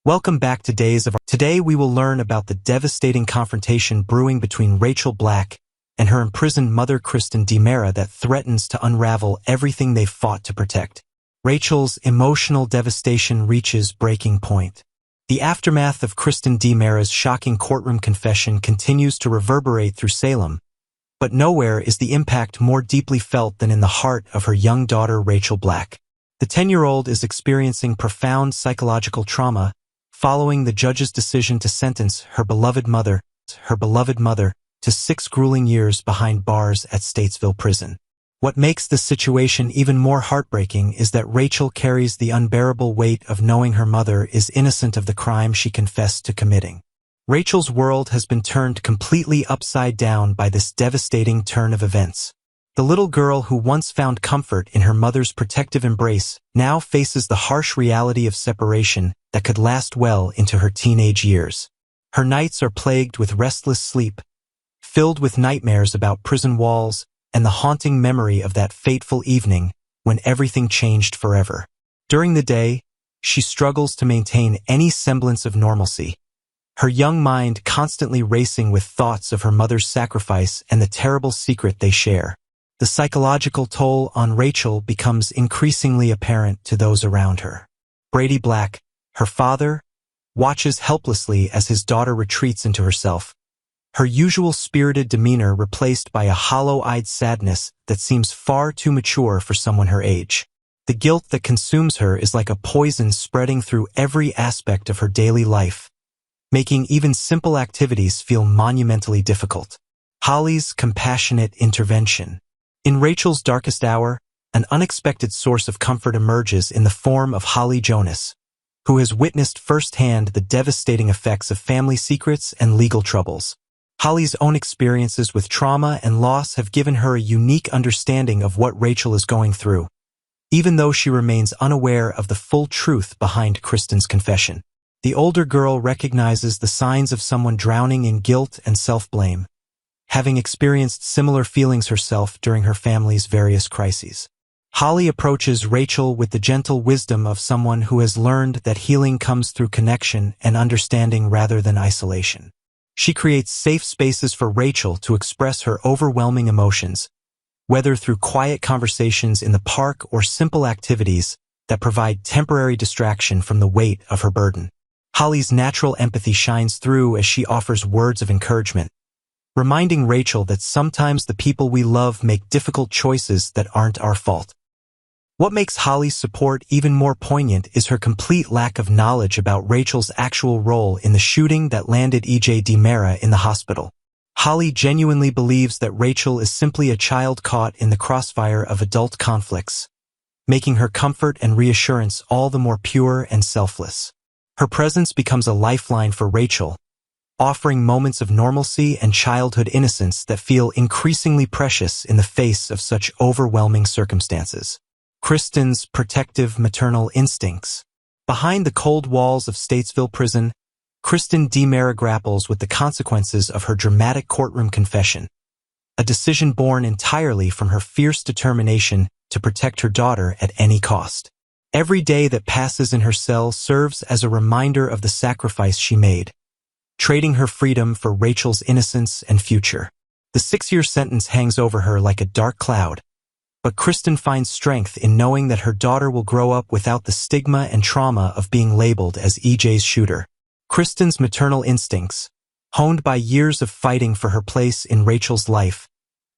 Welcome back to Today we will learn about the devastating confrontation brewing between Rachel Black and her imprisoned mother Kristen that threatens to unravel everything they've fought to protect. Rachel's emotional devastation reaches breaking point. The aftermath of Kristen's shocking courtroom confession continues to reverberate through Salem, but nowhere is the impact more deeply felt than in the heart of her young daughter Rachel Black. The 10-year-old is experiencing profound psychological trauma following the judge's decision to sentence her beloved mother to 6 grueling years behind bars at Statesville Prison. What makes this situation even more heartbreaking is that Rachel carries the unbearable weight of knowing her mother is innocent of the crime she confessed to committing. Rachel's world has been turned completely upside down by this devastating turn of events. The little girl who once found comfort in her mother's protective embrace now faces the harsh reality of separation that could last well into her teenage years. Her nights are plagued with restless sleep, filled with nightmares about prison walls and the haunting memory of that fateful evening when everything changed forever. During the day, she struggles to maintain any semblance of normalcy, her young mind constantly racing with thoughts of her mother's sacrifice and the terrible secret they share. The psychological toll on Rachel becomes increasingly apparent to those around her. Brady Black, her father, watches helplessly as his daughter retreats into herself, her usual spirited demeanor replaced by a hollow-eyed sadness that seems far too mature for someone her age. The guilt that consumes her is like a poison spreading through every aspect of her daily life, making even simple activities feel monumentally difficult. Holly's compassionate intervention. In Rachel's darkest hour, an unexpected source of comfort emerges in the form of Holly Jonas, who has witnessed firsthand the devastating effects of family secrets and legal troubles. Holly's own experiences with trauma and loss have given her a unique understanding of what Rachel is going through, even though she remains unaware of the full truth behind Kristen's confession. The older girl recognizes the signs of someone drowning in guilt and self-blame, having experienced similar feelings herself during her family's various crises. Holly approaches Rachel with the gentle wisdom of someone who has learned that healing comes through connection and understanding rather than isolation. She creates safe spaces for Rachel to express her overwhelming emotions, whether through quiet conversations in the park or simple activities that provide temporary distraction from the weight of her burden. Holly's natural empathy shines through as she offers words of encouragement, reminding Rachel that sometimes the people we love make difficult choices that aren't our fault. What makes Holly's support even more poignant is her complete lack of knowledge about Rachel's actual role in the shooting that landed E.J. DiMera in the hospital. Holly genuinely believes that Rachel is simply a child caught in the crossfire of adult conflicts, making her comfort and reassurance all the more pure and selfless. Her presence becomes a lifeline for Rachel, offering moments of normalcy and childhood innocence that feel increasingly precious in the face of such overwhelming circumstances. Kristen's protective maternal instincts. Behind the cold walls of Statesville Prison, Kristen grapples with the consequences of her dramatic courtroom confession, a decision born entirely from her fierce determination to protect her daughter at any cost. Every day that passes in her cell serves as a reminder of the sacrifice she made, trading her freedom for Rachel's innocence and future. The 6-year sentence hangs over her like a dark cloud, but Kristen finds strength in knowing that her daughter will grow up without the stigma and trauma of being labeled as EJ's shooter. Kristen's maternal instincts, honed by years of fighting for her place in Rachel's life,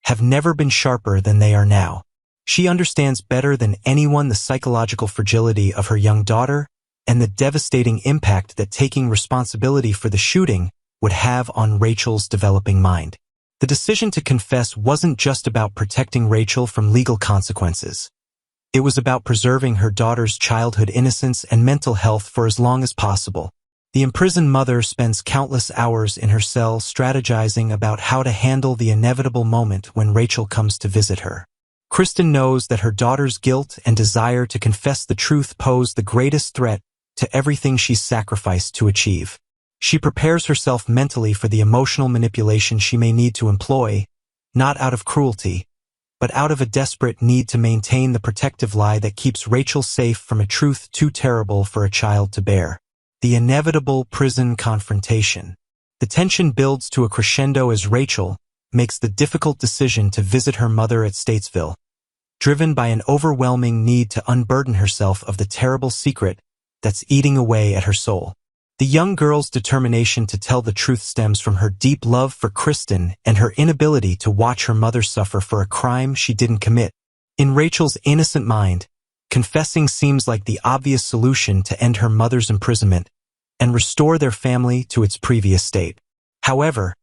have never been sharper than they are now. She understands better than anyone the psychological fragility of her young daughter and the devastating impact that taking responsibility for the shooting would have on Rachel's developing mind. The decision to confess wasn't just about protecting Rachel from legal consequences. It was about preserving her daughter's childhood innocence and mental health for as long as possible. The imprisoned mother spends countless hours in her cell strategizing about how to handle the inevitable moment when Rachel comes to visit her. Kristen knows that her daughter's guilt and desire to confess the truth pose the greatest threat to everything she's sacrificed to achieve. She prepares herself mentally for the emotional manipulation she may need to employ, not out of cruelty, but out of a desperate need to maintain the protective lie that keeps Rachel safe from a truth too terrible for a child to bear. The inevitable prison confrontation. The tension builds to a crescendo as Rachel makes the difficult decision to visit her mother at Statesville, driven by an overwhelming need to unburden herself of the terrible secret that's eating away at her soul. The young girl's determination to tell the truth stems from her deep love for Kristen and her inability to watch her mother suffer for a crime she didn't commit. In Rachel's innocent mind, confessing seems like the obvious solution to end her mother's imprisonment and restore their family to its previous state. However,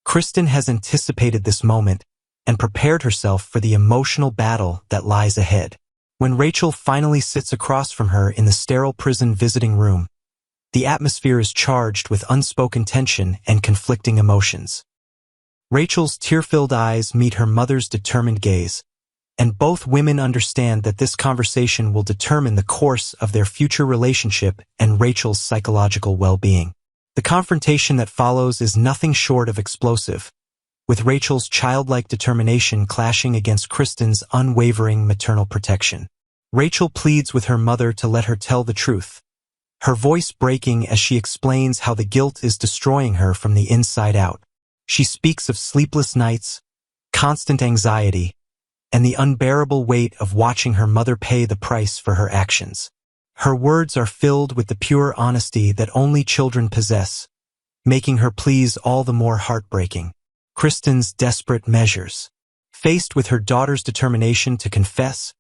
Kristen has anticipated this moment and prepared herself for the emotional battle that lies ahead. When Rachel finally sits across from her in the sterile prison visiting room, the atmosphere is charged with unspoken tension and conflicting emotions. Rachel's tear-filled eyes meet her mother's determined gaze, and both women understand that this conversation will determine the course of their future relationship and Rachel's psychological well-being. The confrontation that follows is nothing short of explosive, with Rachel's childlike determination clashing against Kristen's unwavering maternal protection. Rachel pleads with her mother to let her tell the truth, her voice breaking as she explains how the guilt is destroying her from the inside out. She speaks of sleepless nights, constant anxiety, and the unbearable weight of watching her mother pay the price for her actions. Her words are filled with the pure honesty that only children possess, making her pleas all the more heartbreaking. Kristen's desperate measures. Faced with her daughter's determination to confess,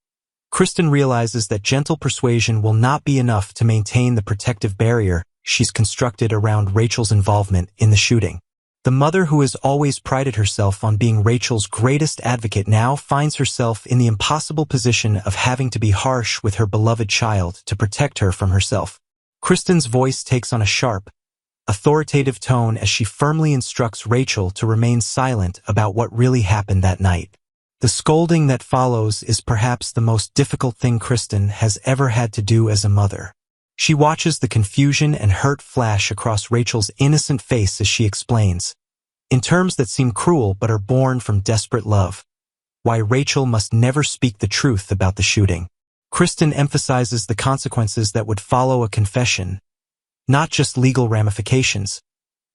Kristen realizes that gentle persuasion will not be enough to maintain the protective barrier she's constructed around Rachel's involvement in the shooting. The mother who has always prided herself on being Rachel's greatest advocate now finds herself in the impossible position of having to be harsh with her beloved child to protect her from herself. Kristen's voice takes on a sharp, authoritative tone as she firmly instructs Rachel to remain silent about what really happened that night. The scolding that follows is perhaps the most difficult thing Kristen has ever had to do as a mother. She watches the confusion and hurt flash across Rachel's innocent face as she explains, in terms that seem cruel but are born from desperate love, why Rachel must never speak the truth about the shooting. Kristen emphasizes the consequences that would follow a confession, not just legal ramifications,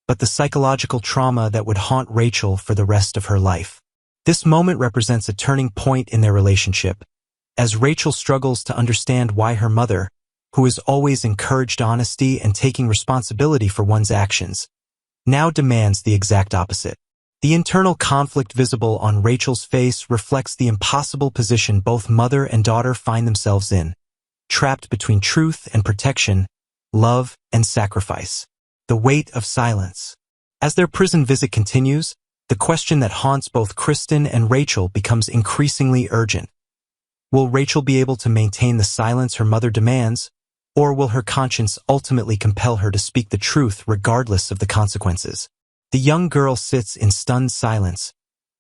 but the psychological trauma that would haunt Rachel for the rest of her life. This moment represents a turning point in their relationship, as Rachel struggles to understand why her mother, who has always encouraged honesty and taking responsibility for one's actions, now demands the exact opposite. The internal conflict visible on Rachel's face reflects the impossible position both mother and daughter find themselves in, trapped between truth and protection, love and sacrifice. The weight of silence. As their prison visit continues, the question that haunts both Kristen and Rachel becomes increasingly urgent. Will Rachel be able to maintain the silence her mother demands, or will her conscience ultimately compel her to speak the truth regardless of the consequences? The young girl sits in stunned silence,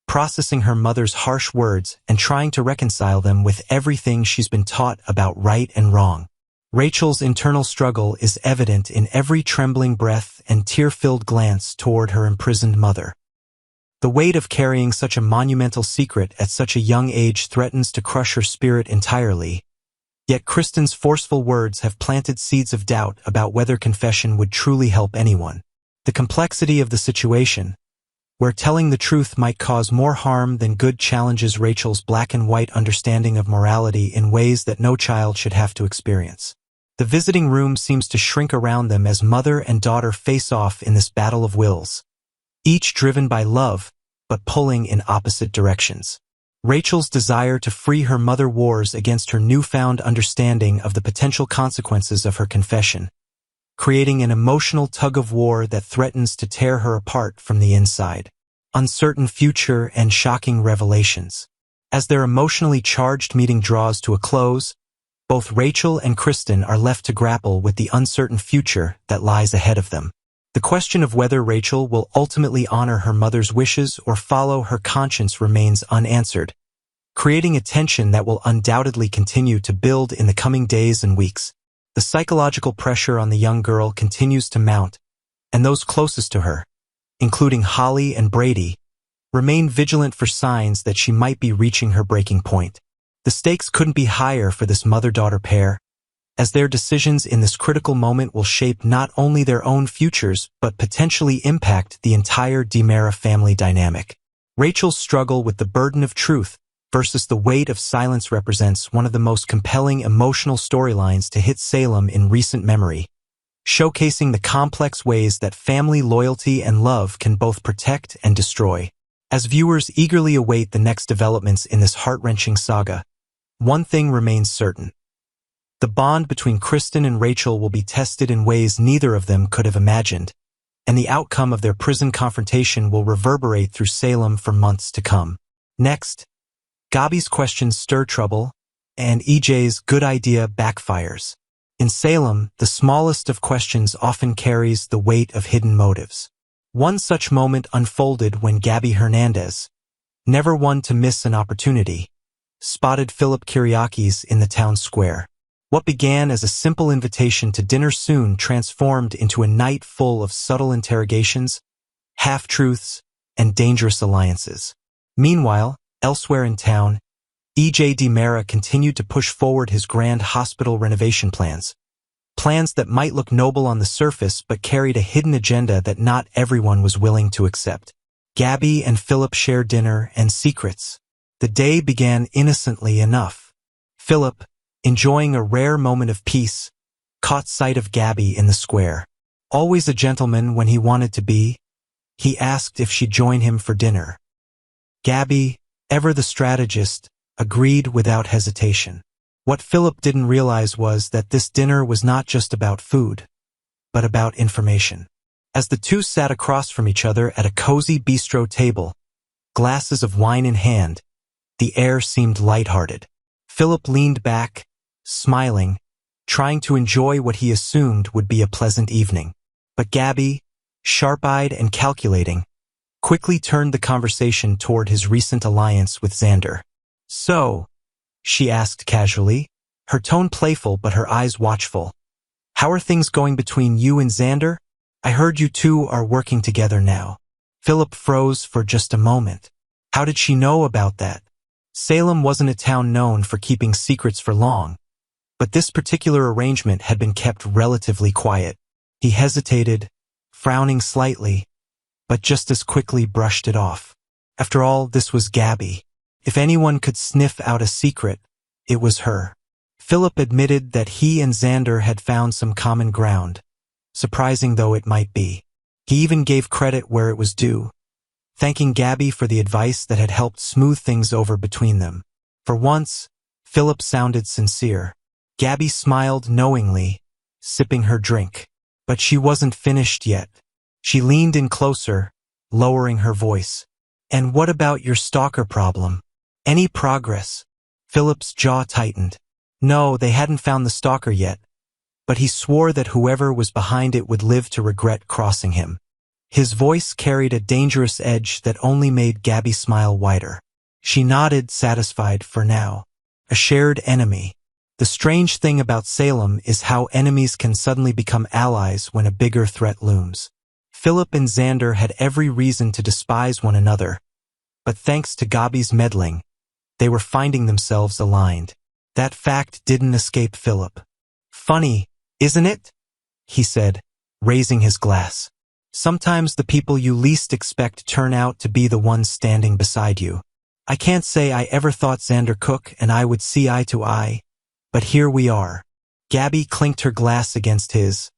processing her mother's harsh words and trying to reconcile them with everything she's been taught about right and wrong. Rachel's internal struggle is evident in every trembling breath and tear-filled glance toward her imprisoned mother. The weight of carrying such a monumental secret at such a young age threatens to crush her spirit entirely, yet Kristen's forceful words have planted seeds of doubt about whether confession would truly help anyone. The complexity of the situation, where telling the truth might cause more harm than good, challenges Rachel's black-and-white understanding of morality in ways that no child should have to experience. The visiting room seems to shrink around them as mother and daughter face off in this battle of wills, each driven by love, but pulling in opposite directions. Rachel's desire to free her mother wars against her newfound understanding of the potential consequences of her confession, creating an emotional tug-of-war that threatens to tear her apart from the inside. Uncertain future and shocking revelations. As their emotionally charged meeting draws to a close, both Rachel and Kristen are left to grapple with the uncertain future that lies ahead of them. The question of whether Rachel will ultimately honor her mother's wishes or follow her conscience remains unanswered, creating a tension that will undoubtedly continue to build in the coming days and weeks. The psychological pressure on the young girl continues to mount, and those closest to her, including Holly and Brady, remain vigilant for signs that she might be reaching her breaking point. The stakes couldn't be higher for this mother-daughter pair, as their decisions in this critical moment will shape not only their own futures but potentially impact the entire DiMera family dynamic. Rachel's struggle with the burden of truth versus the weight of silence represents one of the most compelling emotional storylines to hit Salem in recent memory, showcasing the complex ways that family loyalty and love can both protect and destroy. As viewers eagerly await the next developments in this heart-wrenching saga, one thing remains certain. The bond between Kristen and Rachel will be tested in ways neither of them could have imagined, and the outcome of their prison confrontation will reverberate through Salem for months to come. Next, Gabi's questions stir trouble, and EJ's good idea backfires. In Salem, the smallest of questions often carries the weight of hidden motives. One such moment unfolded when Gabi Hernandez, never one to miss an opportunity, spotted Philip Kiriakis in the town square. What began as a simple invitation to dinner soon transformed into a night full of subtle interrogations, half-truths, and dangerous alliances. Meanwhile, elsewhere in town, EJ DiMera continued to push forward his grand hospital renovation plans that might look noble on the surface but carried a hidden agenda that not everyone was willing to accept. Gabi and Philip shared dinner and secrets. The day began innocently enough. Philip, enjoying a rare moment of peace, caught sight of Gabi in the square. Always a gentleman when he wanted to be, he asked if she'd join him for dinner. Gabi, ever the strategist, agreed without hesitation. What Philip didn't realize was that this dinner was not just about food, but about information. As the two sat across from each other at a cozy bistro table, glasses of wine in hand, the air seemed lighthearted. Philip leaned back, smiling, trying to enjoy what he assumed would be a pleasant evening. But Gabi, sharp-eyed and calculating, quickly turned the conversation toward his recent alliance with Xander. "So," she asked casually, her tone playful but her eyes watchful, "how are things going between you and Xander? I heard you two are working together now." Philip froze for just a moment. How did she know about that? Salem wasn't a town known for keeping secrets for long, but this particular arrangement had been kept relatively quiet. He hesitated, frowning slightly, but just as quickly brushed it off. After all, this was Gabi. If anyone could sniff out a secret, it was her. Philip admitted that he and Xander had found some common ground, surprising though it might be. He even gave credit where it was due, thanking Gabi for the advice that had helped smooth things over between them. For once, Philip sounded sincere. Gabi smiled knowingly, sipping her drink. But she wasn't finished yet. She leaned in closer, lowering her voice. "And what about your stalker problem? Any progress?" Philip's jaw tightened. No, they hadn't found the stalker yet, but he swore that whoever was behind it would live to regret crossing him. His voice carried a dangerous edge that only made Gabi smile wider. She nodded, satisfied for now. A shared enemy. The strange thing about Salem is how enemies can suddenly become allies when a bigger threat looms. Philip and Xander had every reason to despise one another, but thanks to Gabi's meddling, they were finding themselves aligned. That fact didn't escape Philip. "Funny, isn't it?" he said, raising his glass. "Sometimes the people you least expect turn out to be the ones standing beside you. I can't say I ever thought Xander Cook and I would see eye to eye, but here we are." Gabi clinked her glass against his,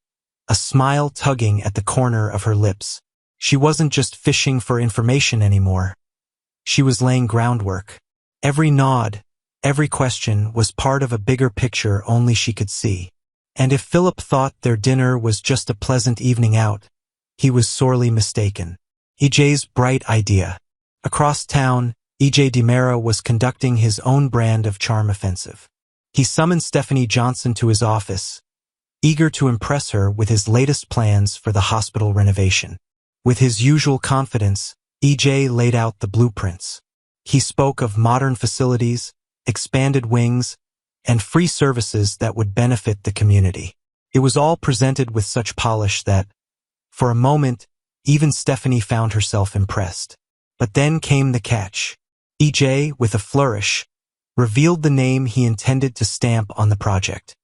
a smile tugging at the corner of her lips. She wasn't just fishing for information anymore. She was laying groundwork. Every nod, every question was part of a bigger picture only she could see. And if Philip thought their dinner was just a pleasant evening out, he was sorely mistaken. EJ's bright idea. Across town, EJ DiMera was conducting his own brand of charm offensive. He summoned Stephanie Johnson to his office, eager to impress her with his latest plans for the hospital renovation. With his usual confidence, EJ laid out the blueprints. He spoke of modern facilities, expanded wings, and free services that would benefit the community. It was all presented with such polish that, for a moment, even Stephanie found herself impressed. But then came the catch. EJ, with a flourish, revealed the name he intended to stamp on the project.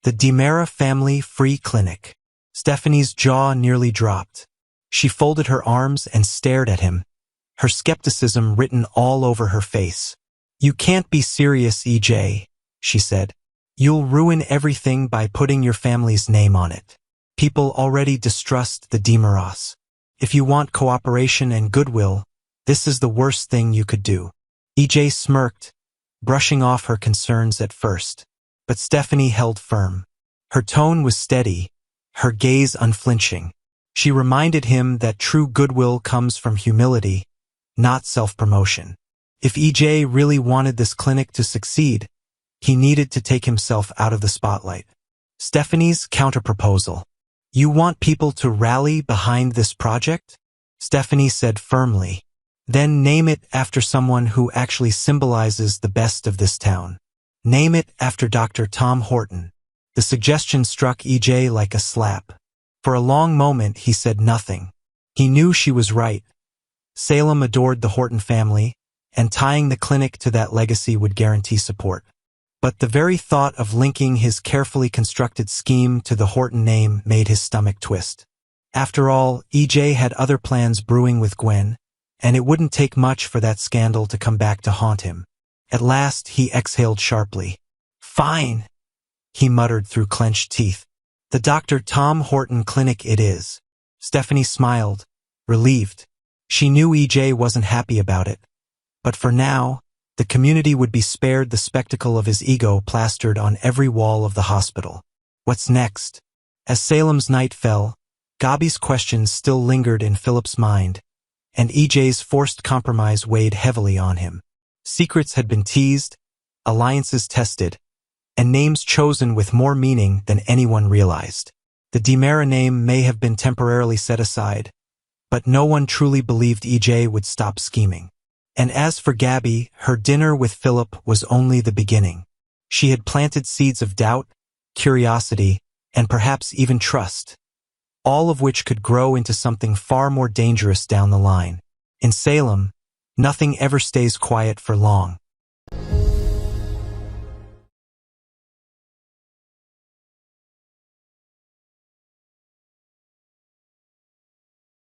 The DiMera Family Free Clinic. Stephanie's jaw nearly dropped. She folded her arms and stared at him, her skepticism written all over her face. "You can't be serious, EJ," she said. "You'll ruin everything by putting your family's name on it. People already distrust the DiMeras. If you want cooperation and goodwill, this is the worst thing you could do." EJ smirked, brushing off her concerns at first. But Stephanie held firm. Her tone was steady, her gaze unflinching. She reminded him that true goodwill comes from humility, not self-promotion. If EJ really wanted this clinic to succeed, he needed to take himself out of the spotlight. Stephanie's counterproposal. "You want people to rally behind this project?" Stephanie said firmly. "Then name it after someone who actually symbolizes the best of this town. Name it after Dr. Tom Horton." The suggestion struck EJ like a slap. For a long moment he said nothing. He knew she was right. Salem adored the Horton family, and tying the clinic to that legacy would guarantee support. But the very thought of linking his carefully constructed scheme to the Horton name made his stomach twist. After all, EJ had other plans brewing with Gwen, and it wouldn't take much for that scandal to come back to haunt him. At last he exhaled sharply. "Fine," he muttered through clenched teeth. "The Dr. Tom Horton Clinic it is." Stephanie smiled, relieved. She knew EJ wasn't happy about it. But for now, the community would be spared the spectacle of his ego plastered on every wall of the hospital. What's next? As Salem's night fell, Gabi's questions still lingered in Philip's mind, and EJ's forced compromise weighed heavily on him. Secrets had been teased, alliances tested, and names chosen with more meaning than anyone realized. The DiMera name may have been temporarily set aside, but no one truly believed EJ would stop scheming. And as for Gabi, her dinner with Philip was only the beginning. She had planted seeds of doubt, curiosity, and perhaps even trust, all of which could grow into something far more dangerous down the line. In Salem, nothing ever stays quiet for long.